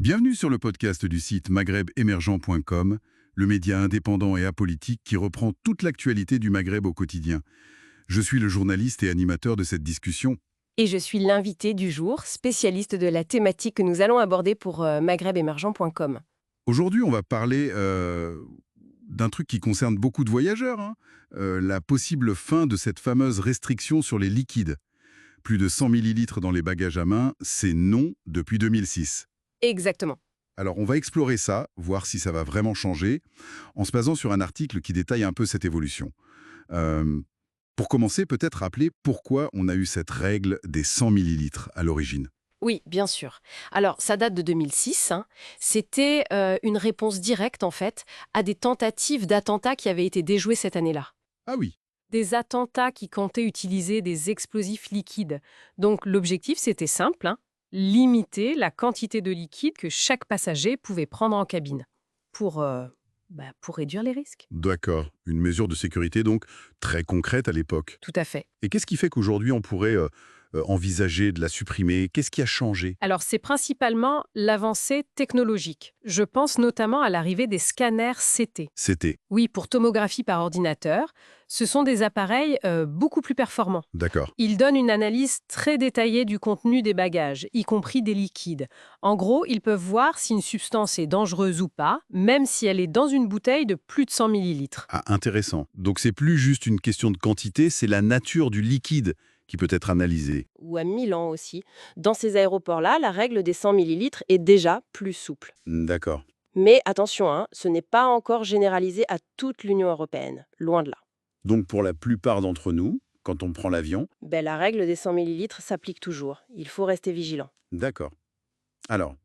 Bienvenue sur le podcast du site maghrebemergent.com, le média indépendant et apolitique qui reprend toute l'actualité du Maghreb au quotidien. Je suis le journaliste et animateur de cette discussion. Et je suis l'invité du jour, spécialiste de la thématique que nous allons aborder pour maghrebemergent.com. Aujourd'hui, on va parler d'un truc qui concerne beaucoup de voyageurs, la possible fin de cette fameuse restriction sur les liquides. Plus de 100 millilitres dans les bagages à main, c'est non depuis 2006. Exactement. Alors, on va explorer ça, voir si ça va vraiment changer, en se basant sur un article qui détaille un peu cette évolution. Euh, pour commencer, peut-être rappeler pourquoi on a eu cette règle des 100 millilitres à l'origine. Oui, bien sûr. Alors, ça date de 2006. C'était une réponse directe, en fait, à des tentatives d'attentats qui avaient été déjouées cette année-là. Ah oui, Des attentats qui comptaient utiliser des explosifs liquides. Donc, l'objectif, c'était simple, limiter la quantité de liquide que chaque passager pouvait prendre en cabine pour, pour réduire les risques. d'accord. Une mesure de sécurité donc très concrète à l'époque. Tout à fait. Et qu'est-ce qui fait qu'aujourd'hui on pourrait envisager de la supprimer? Qu'est-ce qui a changé? Alors, c'est principalement l'avancée technologique. Je pense notamment à l'arrivée des scanners CT. C'était, Oui, pour tomographie par ordinateur, ce sont des appareils beaucoup plus performants. d'accord. Ils donnent une analyse très détaillée du contenu des bagages, y compris des liquides. En gros, ils peuvent voir si une substance est dangereuse ou pas, même si elle est dans une bouteille de plus de 100 millilitres. Ah, intéressant. Donc c'est plus juste une question de quantité, c'est la nature du liquide qui peut être analysée. Ou à Milan aussi. Dans ces aéroports-là, la règle des 100 millilitres est déjà plus souple. D'accord. Mais attention, ce n'est pas encore généralisé à toute l'Union européenne, loin de là. Donc pour la plupart d'entre nous, quand on prend l'avion, La règle des 100 millilitres s'applique toujours. Il faut rester vigilant. d'accord. Alors,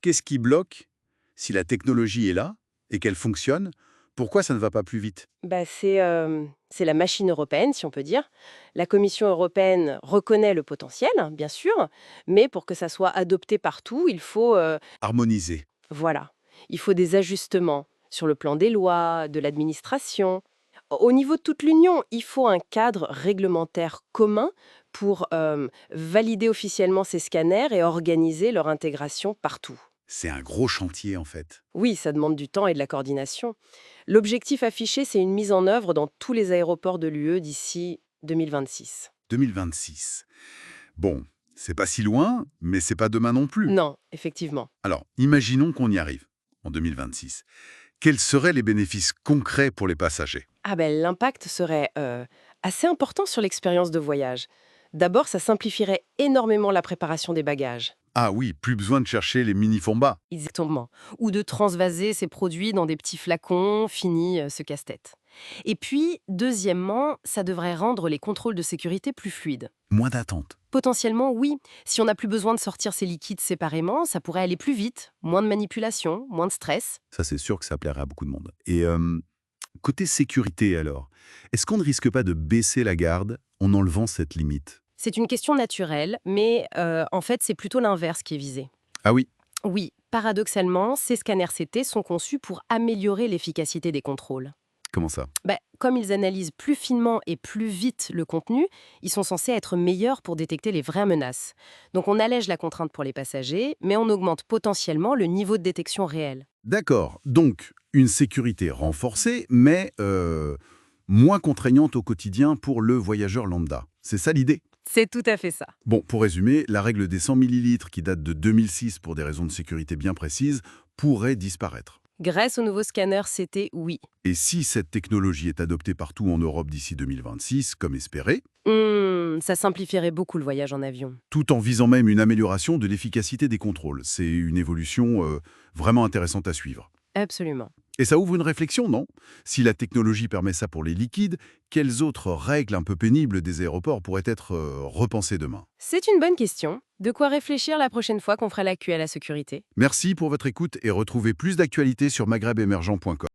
qu'est-ce qui bloque si la technologie est là et qu'elle fonctionne? Pourquoi ça ne va pas plus vite? C'est la machine européenne, si on peut dire. La Commission européenne reconnaît le potentiel, bien sûr, mais pour que ça soit adopté partout, il faut, Harmoniser. voilà, il faut des ajustements sur le plan des lois, de l'administration. Au niveau de toute l'Union, il faut un cadre réglementaire commun pour valider officiellement ces scanners et organiser leur intégration partout. C'est un gros chantier en fait. Oui, ça demande du temps et de la coordination. L'objectif affiché, c'est une mise en œuvre dans tous les aéroports de l'UE d'ici 2026. 2026. Bon, c'est pas si loin, mais c'est pas demain non plus. Non, effectivement. Alors, imaginons qu'on y arrive en 2026. Quels seraient les bénéfices concrets pour les passagers? L'impact serait assez important sur l'expérience de voyage. D'abord, ça simplifierait énormément la préparation des bagages. Ah oui, plus besoin de chercher les mini-fombas. Exactement. Ou de transvaser ces produits dans des petits flacons, fini ce casse-tête. Et puis, deuxièmement, ça devrait rendre les contrôles de sécurité plus fluides. Moins d'attente. Potentiellement, oui. Si on n'a plus besoin de sortir ces liquides séparément, ça pourrait aller plus vite. Moins de manipulation, moins de stress. Ça, c'est sûr que ça plairait à beaucoup de monde. Et côté sécurité alors, est-ce qu'on ne risque pas de baisser la garde en enlevant cette limite? C'est une question naturelle, mais en fait, c'est plutôt l'inverse qui est visé. Ah oui, Oui, paradoxalement, ces scanners CT sont conçus pour améliorer l'efficacité des contrôles. comment ça? Comme ils analysent plus finement et plus vite le contenu, ils sont censés être meilleurs pour détecter les vraies menaces. Donc on allège la contrainte pour les passagers, mais on augmente potentiellement le niveau de détection réel. D'accord, donc une sécurité renforcée, mais moins contraignante au quotidien pour le voyageur lambda. C'est ça l'idée? C'est tout à fait ça. Bon, pour résumer, la règle des 100 millilitres, qui date de 2006 pour des raisons de sécurité bien précises, pourrait disparaître. Grâce au nouveau scanner CT, oui. Et si cette technologie est adoptée partout en Europe d'ici 2026, comme espéré, Ça simplifierait beaucoup le voyage en avion. tout en visant même une amélioration de l'efficacité des contrôles, c'est une évolution vraiment intéressante à suivre. Absolument. Et ça ouvre une réflexion, non? Si la technologie permet ça pour les liquides, quelles autres règles un peu pénibles des aéroports pourraient être repensées demain? C'est une bonne question. De quoi réfléchir la prochaine fois qu'on fera la queue à la sécurité. Merci pour votre écoute et retrouvez plus d'actualités sur maghrebemergent.com.